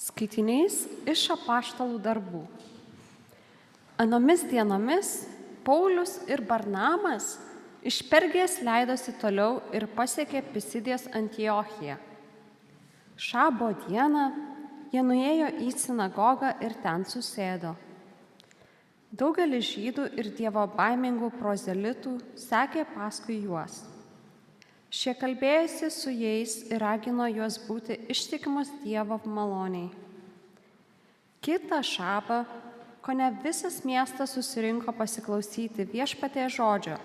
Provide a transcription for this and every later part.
Skaitinys iš apaštalų darbų. Anomis dienomis Paulius ir Barnabas iš Pergės leidosi toliau ir pasiekė Pisidijos Antiochiją. Šabo dieną jie nuėjo į sinagogą ir ten susėdo. Daugelis žydų ir dievo baimingų prozelitų sekė paskui juos. Šie kalbėjosi su jais ir ragino juos būti ištikimus Dievo maloniai. Kitą šabą, kone visas miestas susirinko pasiklausyti Viešpaties žodžio.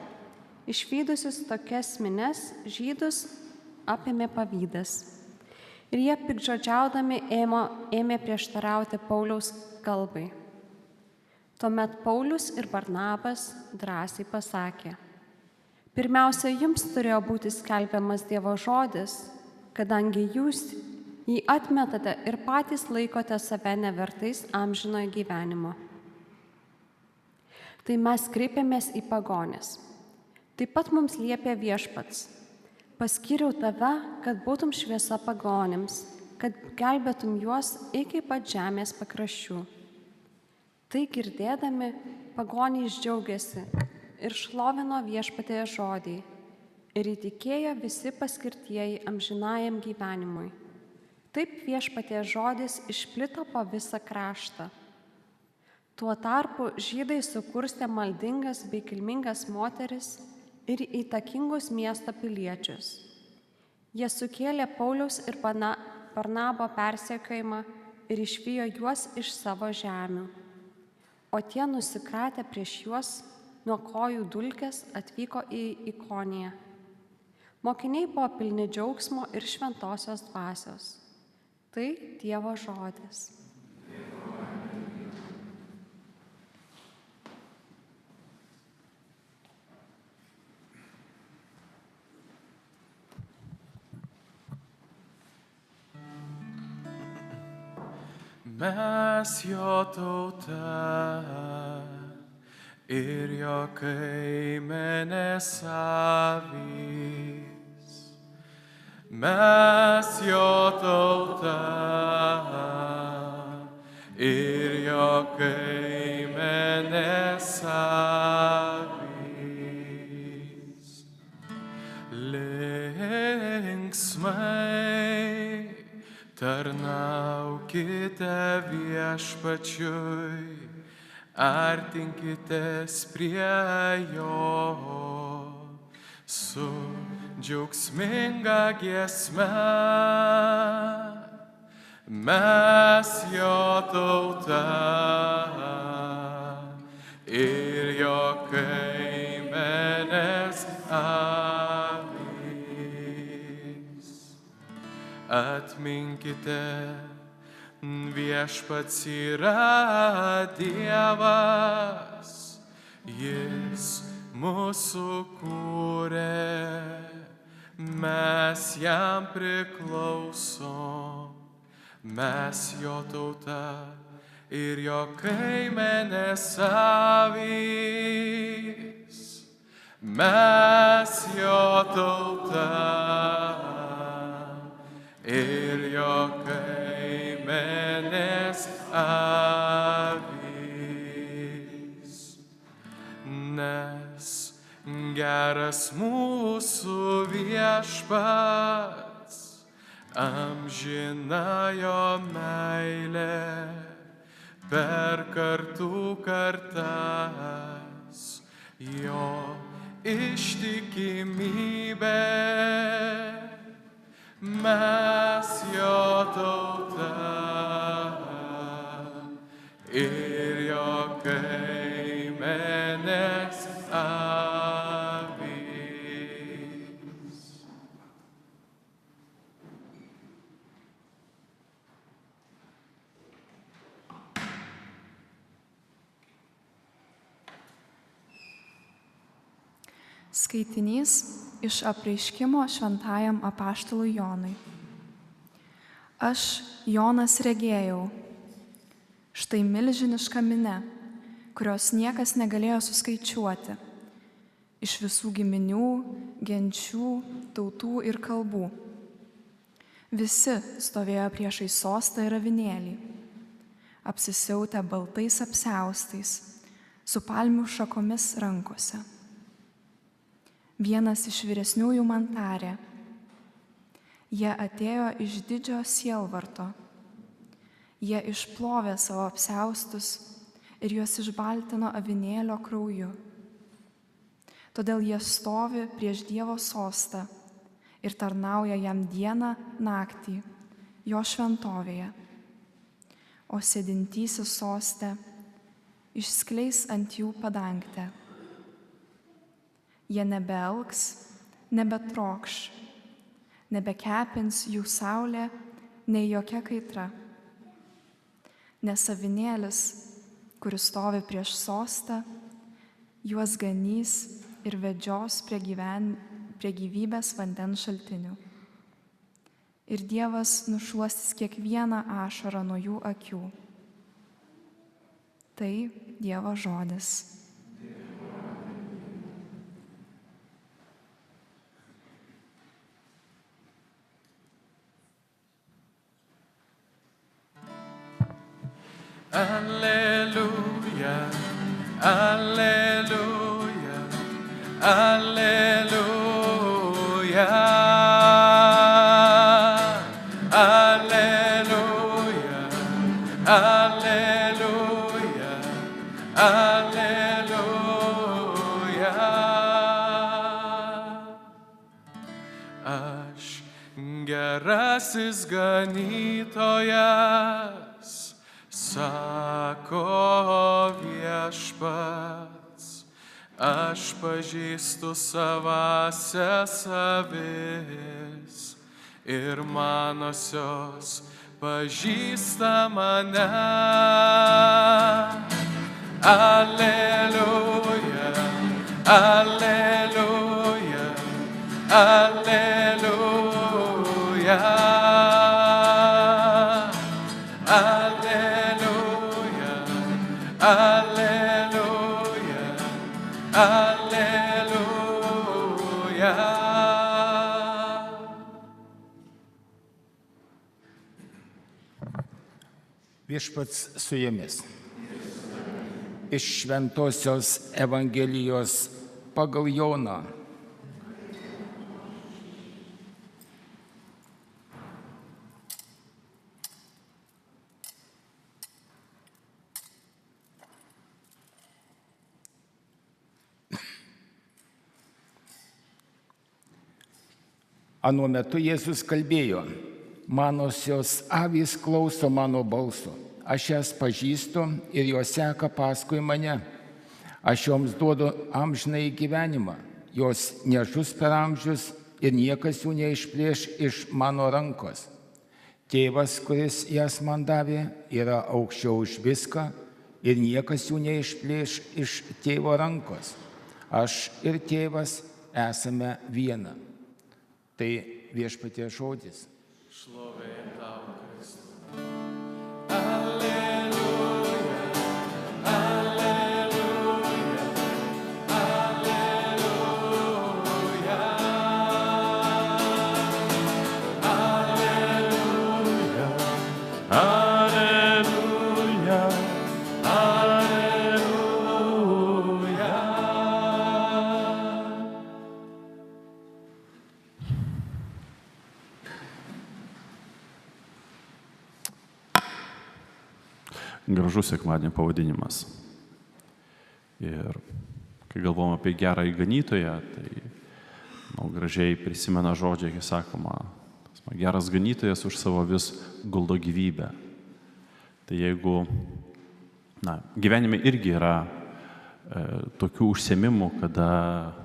Išvydusius tokias minias, žydus apėmė pavydas. Ir jie piktžodžiaudami ėmė prieštarauti Pauliaus kalbai. Tuomet Paulius ir Barnabas drąsiai pasakė: pirmiausia, jums turėjo būti skelbiamas Dievo žodis, kadangi jūs jį atmetate ir patys laikote save nevertais amžinojo gyvenimo. Tai mes kreipėmės į pagones. Taip pat mums liepė Viešpats: paskyriau tave, kad būtum šviesa pagonims, kad gelbėtum juos iki pat žemės pakraščių. Tai girdėdami, pagonys džiaugiasi ir šlovino Viešpaties žodį, ir įtikėjo visi paskirtieji amžinajam gyvenimui. Taip Viešpaties žodis išplito po visą kraštą. Tuo tarpu žydai sukurstė maldingas bei kilmingas moteris ir įtakingus miesto piliečius. Jie sukėlė Pauliaus ir Barnabo persekiojimą ir išvijo juos iš savo žemių. O tie nusikratę prieš juos nuo kojų dulkės atvyko į Ikoniją. Mokiniai buvo pilni džiaugsmo ir šventosios dvasios. Tai Dievo žodis. Mes jo tauta ir jo kaimenės avys. Mes jo tauta ir jo kaimenės avys. Linksmai tarnaukite Viešpačiui, artinkitės prie jo su džiaugsminga giesme. Mes jo tauta ir jo kaimenės avys. Atminkite, Viešpats yra Dievas, jis mūsų kūrė, mes jam priklausom, mes jo tauta ir jo kaimenės avys. Mes jo tauta ir jo kaimenės avys. Nes geras mūsų Viešpats, amžina jo meilė per kartų kartas, jo ištikimybė. Mes jo tauta ir jo kaimenės avys. Skaitinys iš apreiškimo šventajam apaštalui Jonui. Aš, Jonas, regėjau štai milžinišką minią, kurios niekas negalėjo suskaičiuoti, iš visų giminių, genčių, tautų ir kalbų. Visi stovėjo priešais sostą ir avinėlį, apsisiautę baltais apsiaustais, su palmių šakomis rankose. Vienas iš vyresniųjų man tarė: jie atėjo iš didžio sielvarto, jie išplovė savo apsiaustus ir juos išbaltino avinėlio krauju. Todėl jie stovi prieš Dievo sostą ir tarnauja jam dieną naktį jo šventovėje, o sėdintysis soste išskleis ant jų padangtę. Jie nebeelgs, nebetrokš, nebekepins jų saulė, nei jokia kaitra. Nes avinėlis, kuris stovi prieš sostą, juos ganys ir vedžios prie gyvybės vandens šaltinių. Ir Dievas nušuostys kiekvieną ašarą nuo jų akių. Tai Dievo žodis. Alleluja, alleluja, alleluja, alleluja, alleluja, alleluja. Aš gerasis ganytojas, sako Viešpats, aš pažįstu savąsias avis ir manosios pažįsta mane. Alleluja, alleluja, alleluja. Alleluja, alleluja. Viešpats su jumis. Iš Šventosios Evangelijos pagal Joną. Anuo metu Jėzus kalbėjo: manosios avys klauso mano balso, aš jas pažįstu ir jos seka paskui mane. Aš joms duodu amžinąjį gyvenimą, jos nežus per amžius ir niekas jų neišplėš iš mano rankos. Tėvas, kuris jas man davė, yra aukščiau už viską ir niekas jų neišplėš iš tėvo rankos. Aš ir tėvas esame viena. Tai Viešpaties žodis. Šlovė tau, Kristau. Alleluja, alleluja, alleluja, alleluja, alleluja, alleluja. Gražus sekmadienio pavadinimas. Ir kai galvom apie gerąjį ganytoją, tai gražiai prisimena žodžiai, kai sakoma, geras ganytojas už savo vis guldo gyvybę. Tai jeigu, gyvenime irgi yra tokių užsiėmimų, kada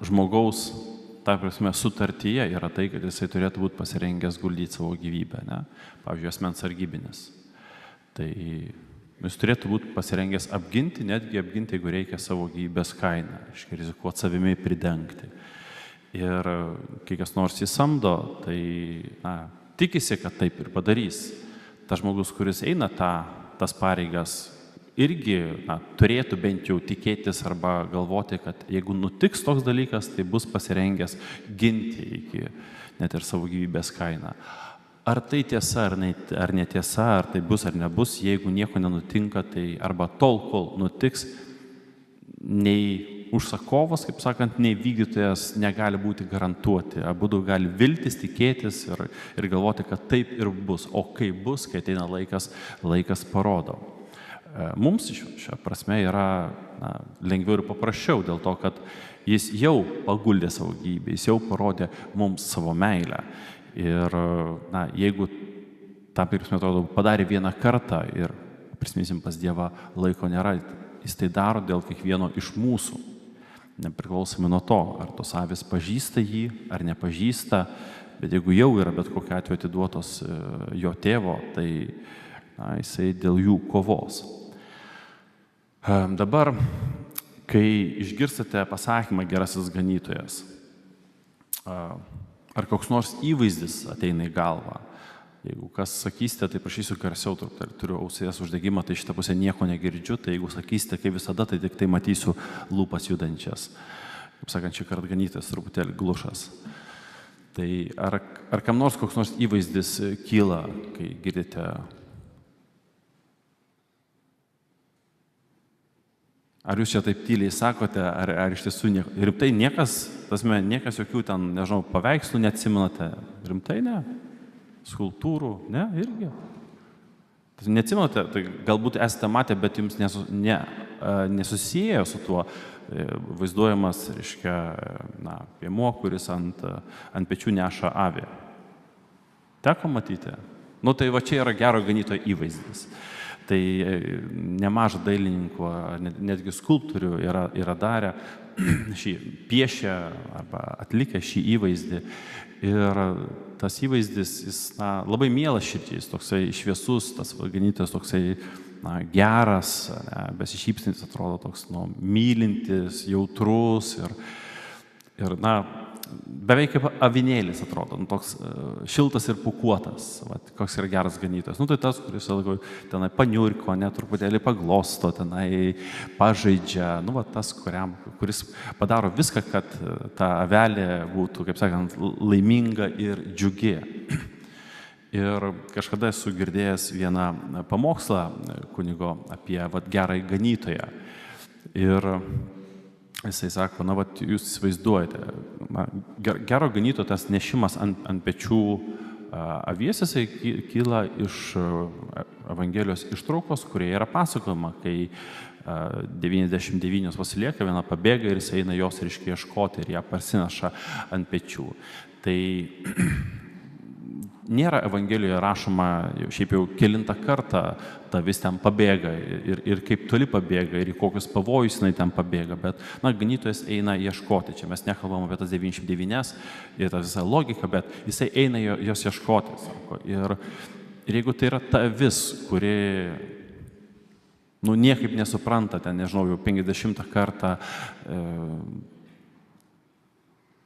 žmogaus, ta prasme, sutartyje yra tai, kad jisai turėtų būti pasirengęs guldyti savo gyvybę, ne? Pavyzdžiui, asmens sargybinis. Tai jis turėtų būti pasirengęs apginti, netgi apginti, jeigu reikia savo gyvybės kainą, rizikuoti savimi pridengti. Ir kai kas nors įsamdo, tai tikisi, kad taip ir padarys. Tas žmogus, kuris eina tas pareigas irgi turėtų bent jau tikėtis arba galvoti, kad jeigu nutiks toks dalykas, tai bus pasirengęs ginti iki net ir savo gyvybės kainą. Ar tai tiesa, ar netiesa, ar tai bus, ar nebus, jeigu nieko nenutinka, tai arba tol, kol nutiks, nei užsakovas, kaip sakant, nei vykdytojas negali būti garantuoti. Abudu gali viltis, tikėtis ir galvoti, kad taip ir bus. O kaip bus, kai ateina laikas parodo. Mums šią prasme yra lengviau ir paprasčiau, dėl to, kad jis jau paguldė savo gyvybę, jis jau parodė mums savo meilę. Ir jeigu tą pirksmę atrodo padarė vieną kartą ir prisiminsim pas Dievą laiko nėra, jis tai daro dėl kiekvieno iš mūsų. Nepriklausomai nuo to, ar tos avys pažįsta jį, ar nepažįsta, bet jeigu jau yra bet kokiu atveju atiduotos jo tėvo, tai jisai dėl jų kovos. Dabar, kai išgirstate pasakymą gerasis ganytojas, ar koks nors įvaizdis ateina į galvą, jeigu kas sakysite, tai prašysiu garsiau, turiu ausies uždegimą, tai šitą pusę nieko negirdžiu, tai jeigu sakysite, kaip visada, tai tik tai matysiu lūpas judančias. Kaip sakant, šį kartą ganytojas truputėlį glušas. Tai ar kam nors koks nors įvaizdis kyla, kai girdite? Ar jūs čia taip tyliai sakote, ar iš tiesų nieko? Rimtai niekas jokių ten, nežinau, paveikslų neatsimenate? Rimtai ne? Skulptūrų? Ne, irgi. Neatsimenate, tai galbūt esate matę, bet jums nesusijėjo su tuo vaizduojamas, reiškia, piemuo, kuris ant pečių neša avį. Teko matyti? Tai va čia yra gero ganytojo įvaizdis. Tai nemaža dailininkų, netgi skulptorių yra darę piešę arba atlikę šį įvaizdį. Ir tas įvaizdis, jis labai mielas širdžiai, toksai šviesus, tas ganytojas toksai geras, besišypsantis atrodo toks mylintis, jautrus ir beveik kaip avinėlis atrodo, toks šiltas ir pūkuotas, koks yra geras ganytojas. Tai tas, kuris tenai paniurko, truputėlį paglosto, tenai pažaidžia, tas, kuris padaro viską, kad ta avelė būtų, kaip sakant, laiminga ir džiugi. Ir kažkada esu girdėjęs vieną pamokslą kunigo apie gerąjį ganytoją. Ir jisai sako, jūs įsivaizduojate, gero ganytojo tas nešimas ant pečių avies, jisai kyla iš Evangelijos ištraukos, kurie yra pasakojama, kai 99 pasilieka, viena pabėga ir jis eina jos reiškia ieškoti ir ją parsineša ant pečių. Tai nėra Evangelijoje rašoma šiaip jau kelintą kartą ta vis ten pabėga ir kaip toli pabėga ir į kokius pavojus jinai ten pabėga, bet ganytojas eina ieškoti. Čia mes nekalbam apie tas 99 ir tą visą logiką, bet jisai eina jos ieškoti. Sako. Ir jeigu tai yra ta avis, kuri niekaip nesupranta, ten nežinau, jau 50 kartą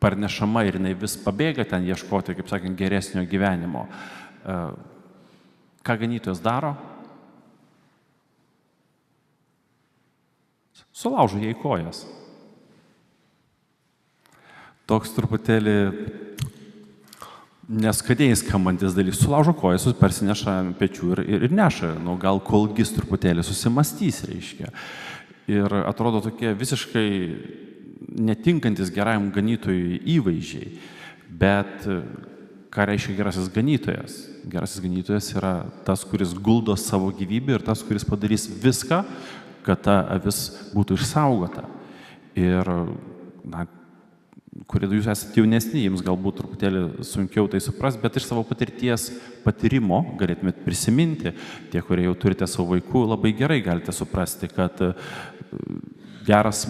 parnešama ir jinai vis pabėga ten ieškoti, kaip sakant, geresnio gyvenimo. Ką ganytojas daro? Sulaužo jai kojas. Toks truputėlį neskaniai skambantis dalykas. Sulaužo kojas, parsineša ant pečių ir neša, gal kol gis truputėlį susimastys, reiškia. Ir atrodo tokie visiškai netinkantis gerajam ganytojui įvaizdžiai. Bet ką reiškia gerasis ganytojas? Gerasis ganytojas yra tas, kuris guldo savo gyvybę ir tas, kuris padarys viską, kad ta avis būtų išsaugota. Ir, kurie jūs esate jaunesni, jums galbūt truputėlį sunkiau tai supras, bet iš savo patyrimo galėtumėt prisiminti, tie, kurie jau turite savo vaikų, labai gerai galite suprasti, kad geras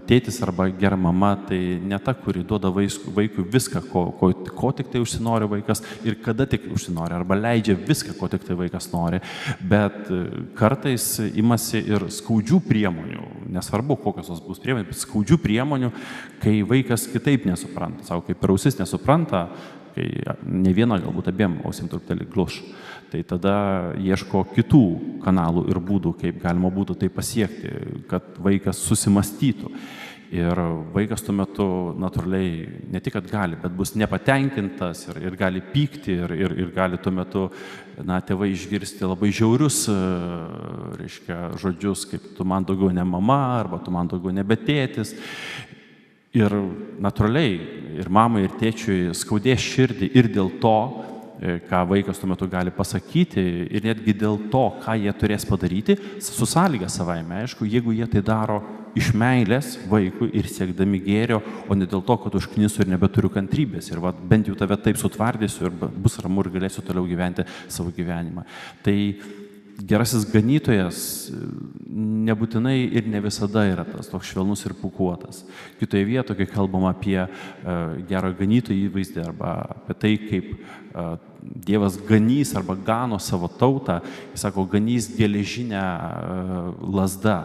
tėtis arba gera mama tai ne ta, kuri duoda vaikui viską, ko tik tai užsinori vaikas ir kada tik užsinori, arba leidžia viską, ko tik tai vaikas nori, bet kartais imasi ir skaudžių priemonių, nesvarbu, kokios tos bus priemonės, bet skaudžių priemonių, kai vaikas kitaip nesupranta, savo kaip per ausis nesupranta, kai ne viena, galbūt abiem ausim truputėlį gluš. tai tada ieško kitų kanalų ir būdų, kaip galima būtų tai pasiekti, kad vaikas susimastytų. Ir vaikas tuo metu natūraliai ne tik, kad gali, bet bus nepatenkintas ir gali pykti ir gali tuo metu tėvai išgirsti labai žiaurius žodžius, kaip tu man daugiau ne mama arba tu man daugiau nebe tėtis. Ir natūraliai ir mamai, ir tėčiui skaudės širdį ir dėl to, ką vaikas tuo metu gali pasakyti ir netgi dėl to, ką jie turės padaryti, su sąlyga savaime, aišku, jeigu jie tai daro iš meilės vaikui ir siekdami gėrio, o ne dėl to, kad užknisu ir nebeturiu kantrybės ir bent jau tave taip sutvardysiu ir bus ramu ir galėsiu toliau gyventi savo gyvenimą. Tai gerasis ganytojas nebūtinai ir ne visada yra tas toks švelnus ir pūkuotas. Kitoje vietoje, kai kalbam apie gero ganytojo įvaizdį arba apie tai, kaip Dievas ganys arba gano savo tautą, jis sako, ganys geležinę lazdą.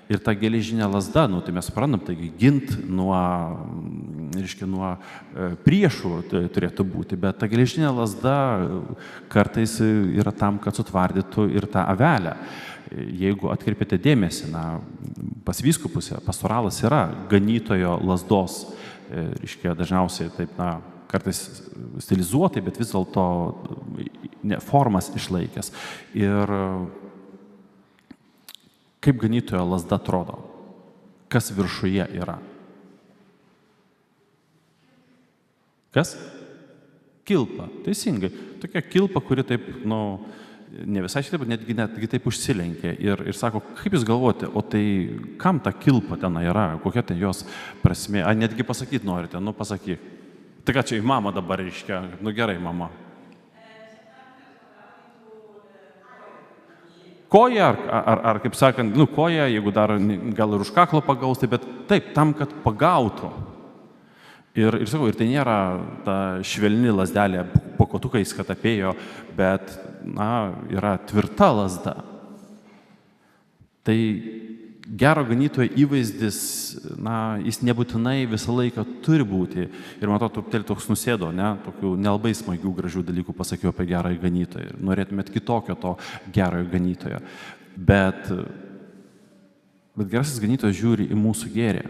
Ir ta geležinė lazda, tai mes suprantam, taigi gint nuo priešų turėtų būti, bet ta geležinė lazda kartais yra tam, kad sutvardytų ir tą avelę. Jeigu atkreipėte dėmesį, pas vyskupus pastoralas yra ganytojo lazdos, dažniausiai taip, kartais stilizuotai, bet vis dėlto formas išlaikęs. Ir kaip ganytojo lazda atrodo? Kas viršuje yra? Kas? Kilpa. Teisingai. Tokia kilpa, kuri taip, ne visai šitaip, netgi taip užsilenkia. Ir sako, kaip jūs galvojate, o tai kam ta kilpa ten yra? Kokia ten jos prasmė? Ar netgi pasakyti norite? Pasakyk. Tai ką čia į mamą dabar reiškia? Gerai, mama. Koja, ar kaip sakant, koja, jeigu dar gal ir už kaklo pagaus, bet taip, tam, kad pagautų. Ir sakau, ir tai nėra ta švelni lazdelė po kotukais, kad apėjo, bet, yra tvirta lazda. Tai gero ganytojo įvaizdis, jis nebūtinai visą laiką turi būti. Ir man to truputėlį toks nusėdo, tokių nelabai smagių, gražių dalykų pasakiau apie gerąjį ganytoją. Ir norėtumėt kitokio to gerojo ganytojo. Bet gerasis ganytojas žiūri į mūsų gėrį.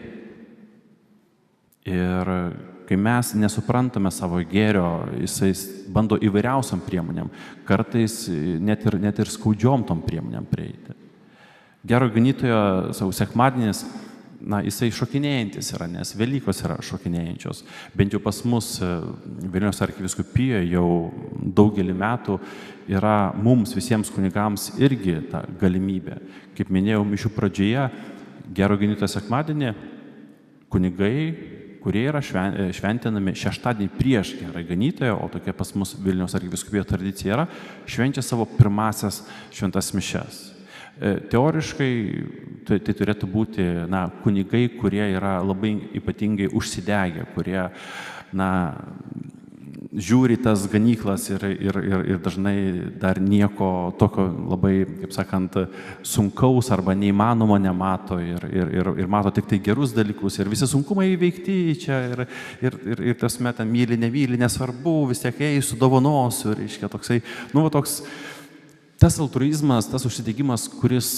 Ir kai mes nesuprantame savo gėrio, jisai bando įvairiausiam priemonėm, kartais net ir skaudžiom tom priemonėm prieiti. Gero ganytojo savo sekmadienis, jisai šokinėjantis yra, nes Velykos yra šokinėjančios. Bent jau pas mus Vilniaus arkivyskupijoje jau daugelį metų yra mums visiems kunigams irgi ta galimybė. Kaip minėjau mišių pradžioje, gero ganytojo sekmadienį kunigai, kurie yra šventinami šeštadienį prieš gerą ganytoją, o tokia pas mus Vilniaus arkivyskupijoje tradicija yra, švenčia savo pirmasias šventas mišias. Teoriškai tai turėtų būti kunigai, kurie yra labai ypatingai užsidegę, kurie žiūri tas ganyklas ir dažnai dar nieko tokio labai, kaip sakant, sunkaus arba neįmanomo nemato ir mato tik tai gerus dalykus ir visi sunkumai įveikti čia ir tas metam myli, nevyli, nesvarbu, vis tiek eisiu, dovanosiu, reiškia toksai, toks. Tas altruizmas, tas užsidegimas, kuris,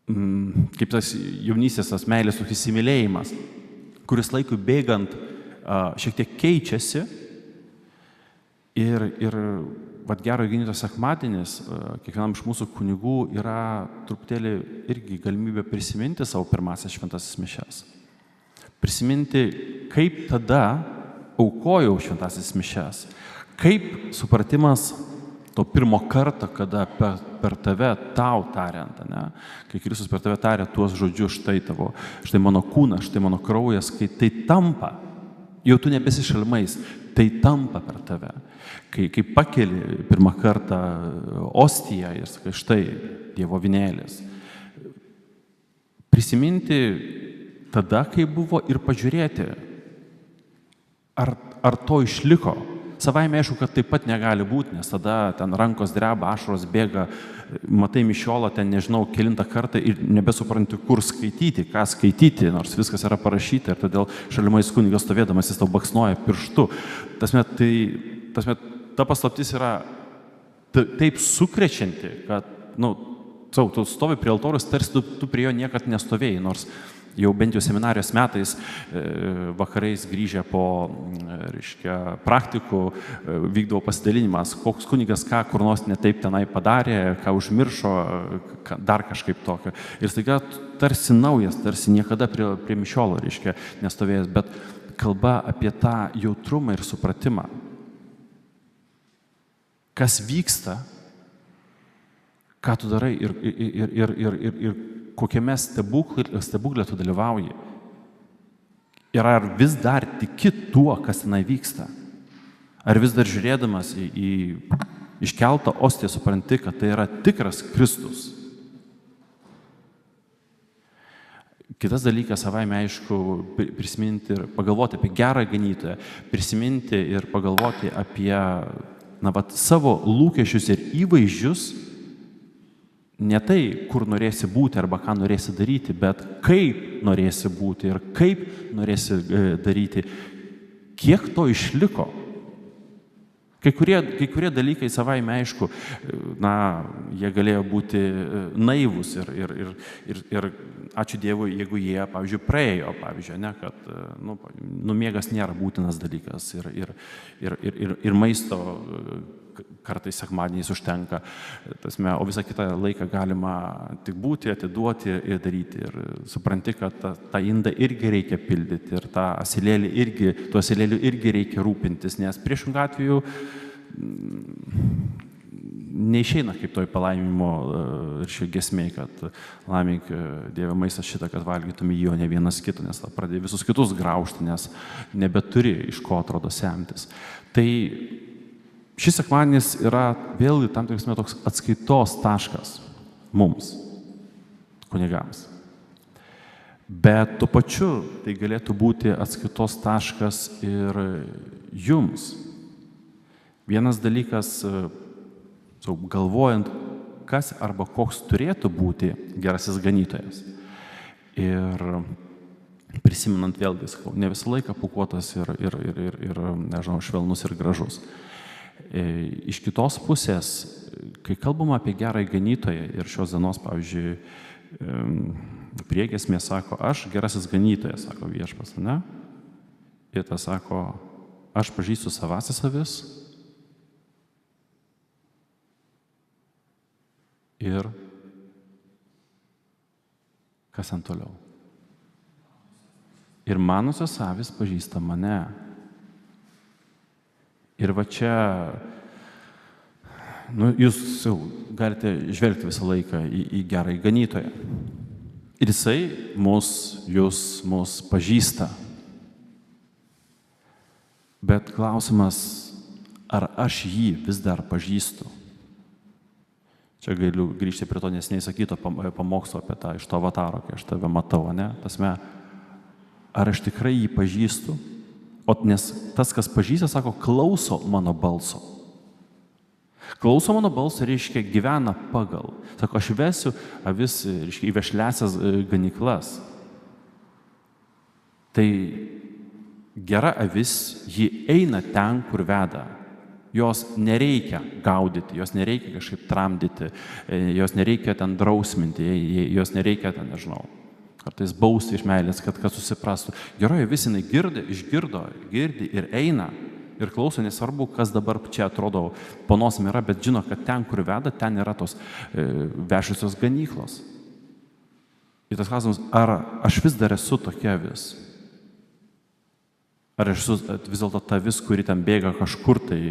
kaip tas jaunystės, tas meilės, toks įsimylėjimas, kuris laikui bėgant šiek tiek keičiasi ir gero ganytojo sekmadienis kiekvienam iš mūsų kunigų yra truputėlį irgi galimybė prisiminti savo pirmasias šventasis mišias. Prisiminti, kaip tada aukojau šventasis mišias, kaip supratimas to pirmo karto, kada per tave tau tariant, kai Kristus per tave taria tuos žodžius, štai mano kūnas, štai mano kraujas, kai tai tampa, jau tu nebesi šalmais, tai tampa per tave. Kai pakeli pirmą kartą ostiją ir sakai, štai Dievo vynėlis. Prisiminti tada, kai buvo ir pažiūrėti, ar to išliko. Savaime aišku, kad taip pat negali būti, nes tada ten rankos dreba, ašaros bėga, matai mišiolą ten nežinau kelintą kartą ir nebesupranti, kur skaityti, ką skaityti, nors viskas yra parašyta ir todėl šalimais kunigas stovėdamas jis tau baksnoja pirštu. ta paslaptis yra taip sukrečianti, kad, tu stovi prie altoriaus, tarsi tu prie jo niekad nestovėjai, nors jau bent jau seminarijos metais vakarais grįžę po, praktikų vykdavo pasidalinimas, koks kunigas ką kur nors netaip tenai padarė, ką užmiršo, dar kažkaip tokio. Ir staiga tarsi naujas, tarsi niekada prie mišiolo, nestovėjęs, bet kalba apie tą jautrumą ir supratimą. Kas vyksta, ką tu darai ir kokiame stebuklė tu dalyvauji. Ir ar vis dar tiki tuo, kas tenai vyksta? Ar vis dar žiūrėdamas į iškeltą ostiją supranti, kad tai yra tikras Kristus? Kitas dalykas, savaime aišku, prisiminti ir pagalvoti apie gerą ganytoją, prisiminti ir pagalvoti apie savo lūkesčius ir įvaizdžius, ne tai, kur norėsi būti arba ką norėsi daryti, bet kaip norėsi būti ir kaip norėsi daryti, kiek to išliko. Kai kurie dalykai savaime aišku, jie galėjo būti naivūs ir ačiū Dievui, jeigu jie, pavyzdžiui, praėjo, kad miegas nėra būtinas dalykas ir maisto kartais sekmadieniais užtenka, o visą kitą laiką galima tik būti, atiduoti ir daryti. Ir supranti, kad tą indą irgi reikia pildyti ir tuo asilėliu irgi reikia rūpintis, nes priešingų atveju neišeina kaip toj palaiminimo giesmėj, kad laimink Dieve maistas šitą, kad valgytum jį, o ne vienas kitą, nes pradėjai visus kitus graužti, nes nebeturi iš ko atrodo semtis. Tai šis sekmadienis yra vėl tam tikras toks atskaitos taškas mums, kunigams. Bet tuo pačiu tai galėtų būti atskaitos taškas ir jums. Vienas dalykas, galvojant, kas arba koks turėtų būti gerasis ganytojas. Ir prisimenant vėlgi, ne visą laiką pūkuotas ir švelnus ir gražus. Iš kitos pusės, kai kalbama apie gerąjį ganytoją ir šios dienos, pavyzdžiui, priegiesmė sako, aš gerasis ganytojas, sako Viešpats, ne? Ir tas sako, aš pažįstu savąsias avis ir kas ant toliau. Ir manosios avis pažįsta mane. Ir va čia, jūs jau galite žvelgti visą laiką į gerąjį ganytoją. Ir jisai mus pažįsta. Bet klausimas, ar aš jį vis dar pažįstu? Čia galiu grįžti prie to neseniai sakyto pamokslo apie tą iš to avataro, kai aš tave matau, ne? Tasme, ar aš tikrai jį pažįstu? Nes tas, kas pažįsta, sako, klauso mano balso. Klauso mano balso reiškia gyvena pagal. Sako, aš vesiu avis į vešliasias ganyklas. Tai gera avis, ji eina ten, kur veda. Jos nereikia gaudyti, jos nereikia kažkaip tramdyti, jos nereikia ten drausminti, jos nereikia ten, nežinau, kartais bausti iš meilės, kad susiprastų. Geroji vis jinai girdi ir eina ir klauso, nesvarbu, kas dabar čia atrodo panosim yra, bet žino, kad ten, kur veda, ten yra tos vešiusios ganyklos. Ir tas klausimas, ar aš vis dar esu tokia vis? Ar aš esu vis dėlto ta vis, kuri ten bėga kažkur, tai,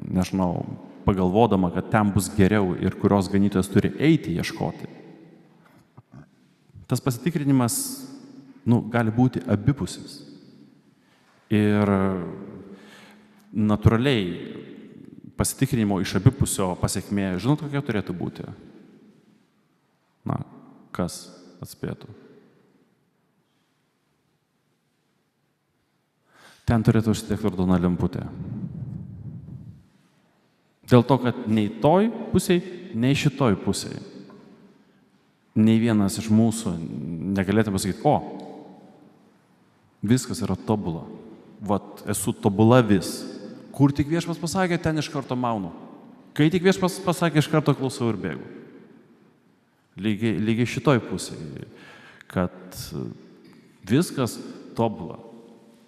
nežinau, pagalvodama, kad ten bus geriau ir kurios ganytojas turi eiti ieškoti. Tas pasitikrinimas, gali būti abipusis. Ir natūraliai pasitikrinimo iš abipusio pasiekmė, žinot, kokia turėtų būti? Kas atspėtų? Ten turėtų užsidegti raudona lemputė. Dėl to, kad nei toj pusėj, nei šitoj pusėj nei vienas iš mūsų negalėtų pasakyti, viskas yra tobula. Vat esu tobula vis. Kur tik Viešpats pasakė, ten iš karto maunu. Kai tik Viešpats pasakė, iš karto klausau ir bėgu. Lygiai šitoj pusėje, kad viskas tobula.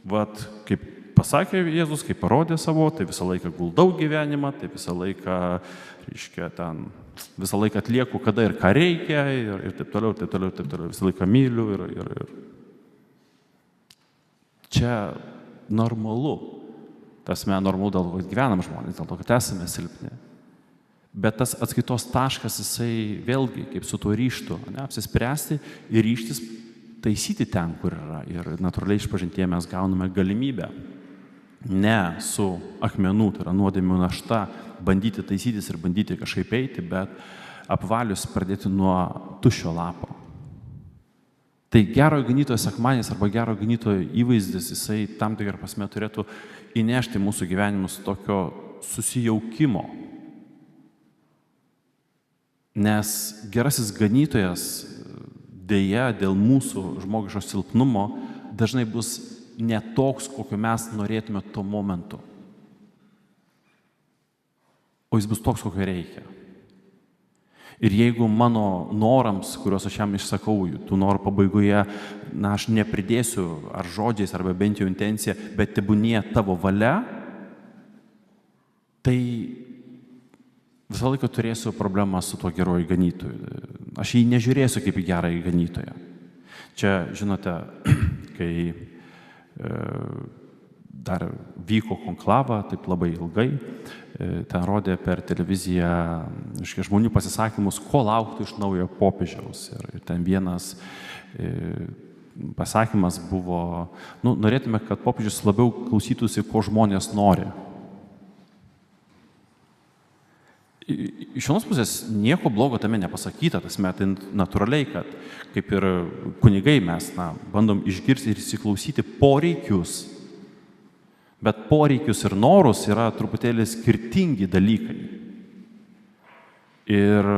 Vat kaip pasakė Jėzus, kaip parodė savo, tai visą laiką guldau gyvenimą, tai visą laiką, reiškia, ten, visą laiką atlieku, kada ir ką reikia, ir taip toliau, taip toliau, taip toliau, visą laiką myliu ir. Čia normalu. Tasme normalu dėl to, kad gyvenam žmonės, dėl to, kad esame silpni. Bet tas atskaitos taškas, jisai vėlgi, kaip su tuo ryštu, apsispręsti ir ryštis taisyti ten, kur yra. Ir natūraliai išpažintyje mes gauname galimybę ne su akmenų, tai yra nuodėmių našta, bandyti taisytis ir bandyti kažkaip eiti, bet apvalius pradėti nuo tuščio lapo. Tai gerojo ganytojo sekmadienis arba gerojo ganytojo įvaizdis, jisai tam tikrą prasme turėtų įnešti mūsų gyvenimus tokio susijaukimo. Nes gerasis ganytojas dėja dėl mūsų žmogiško silpnumo dažnai bus ne toks, kokio mes norėtume tuo momentu. O jis bus toks, kokio reikia. Ir jeigu mano norams, kuriuos aš jam išsakau, tų norų pabaigoje, aš nepridėsiu ar žodžiais, arba bent jau intencija, bet tebūnie tavo valia, tai visą laiką turėsiu problemą su tuo geruoju ganytoju. Aš jį nežiūrėsiu kaip į gerąjį ganytoją. Čia, žinote, kai dar vyko konklava, taip labai ilgai, ten rodė per televiziją žmonių pasisakymus, ko laukti iš naujo popiežiaus. Ir ten vienas pasakymas buvo, norėtume, kad popiežius labiau klausytųsi, ko žmonės nori. Iš vienos pusės nieko blogo tame nepasakyta, tas metai natūraliai, kad kaip ir kunigai mes bandom išgirsti ir įsiklausyti poreikius, bet poreikius ir norus yra truputėlį skirtingi dalykai. Ir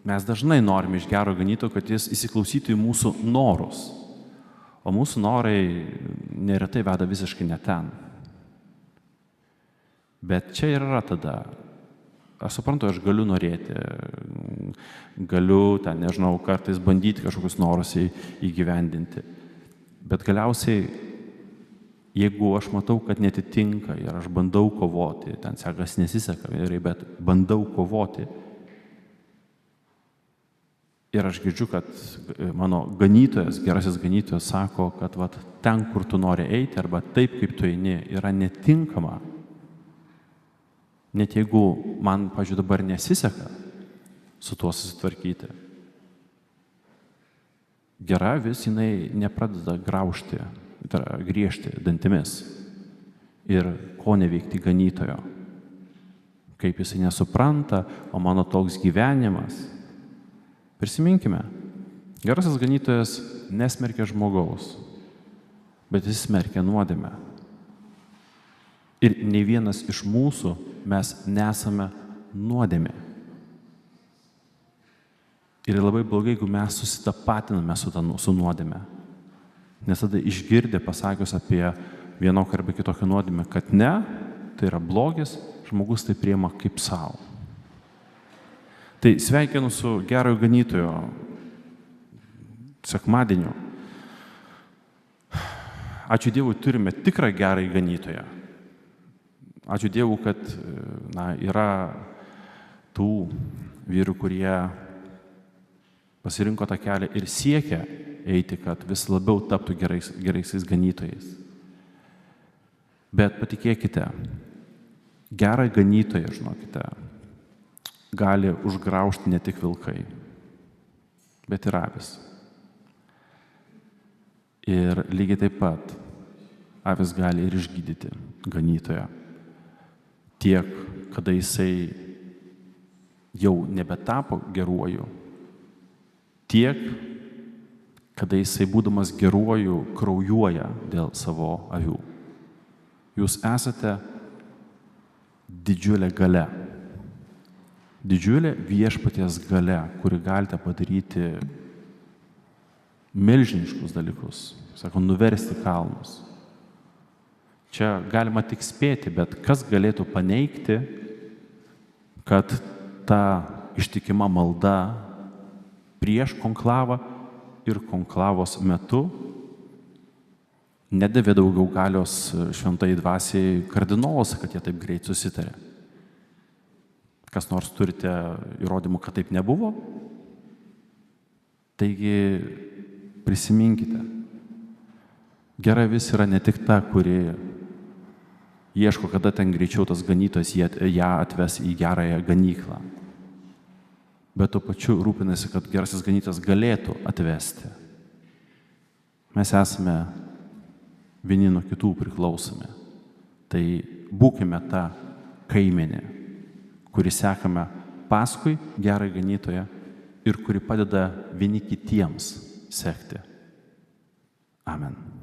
mes dažnai norime iš gero ganytojo, kad jis įsiklausytų į mūsų norus, o mūsų norai neretai veda visiškai ne ten. Bet čia ir yra tada. Aš suprantu, aš galiu norėti, galiu, nežinau, kartais bandyti kažkokius norus įgyvendinti. Bet galiausiai, jeigu aš matau, kad netitinka ir aš bandau kovoti, ten sekas nesiseka, bet bandau kovoti, ir aš girdžiu, kad mano ganytojas, gerasis ganytojas sako, kad ten, kur tu nori eiti, arba taip, kaip tu eini, yra netinkama. Net jeigu man, pavyzdžiui, dabar nesiseka su tuo susitvarkyti. Gera vis jinai nepradeda graužti, griežti dantimis ir ko neveikti ganytojo. Kaip jisai nesupranta, o mano toks gyvenimas. Prisiminkime, gerasis ganytojas nesmerkia žmogaus, bet jis smerkia nuodėmę. Ir nei vienas iš mūsų mes nesame nuodėmė. Ir labai blogai, jeigu mes susitapatiname su nuodėmė. Nes tada išgirdę pasakius apie vienokią arba kitokią nuodėmę, kad ne, tai yra blogis, žmogus tai priima kaip savo. Tai sveikinu su gerojo ganytojo sekmadieniu. Ačiū Dievui, turime tikrą gerąjį ganytoją. Ačiū Dievui, kad yra tų vyrų, kurie pasirinko tą kelią ir siekia eiti, kad vis labiau taptų geraisiais ganytojais. Bet patikėkite, gerą ganytoją, žinokite, gali užgraužti ne tik vilkai, bet ir avis. Ir lygiai taip pat avis gali ir išgydyti ganytoją. Tiek, kada jisai jau nebetapo geruoju, tiek, kada jisai būdamas geruoju kraujuoja dėl savo avių. Jūs esate didžiulė galia. Didžiulė viešpaties galia, kuri galite padaryti milžiniškus dalykus, nuversti kalnus. Čia galima tik spėti, bet kas galėtų paneigti, kad ta ištikima malda prieš konklavą ir konklavos metu nedavė daugiau galios šventai dvasiai kardinoluose, kad jie taip greit susitarė. Kas nors turite įrodymų, kad taip nebuvo? Taigi prisiminkite, gera vis yra ne tik ta, kuri ieško, kada ten greičiau tas ganytojas ją atves į gerąją ganyklą, bet tuo pačiu rūpinasi, kad gerasis ganytojas galėtų atvesti. Mes esame vieni nuo kitų priklausomi. Tai būkime ta kaimenė, kuri sekame paskui gerą ganytoją ir kuri padeda vieni kitiems sekti. Amen.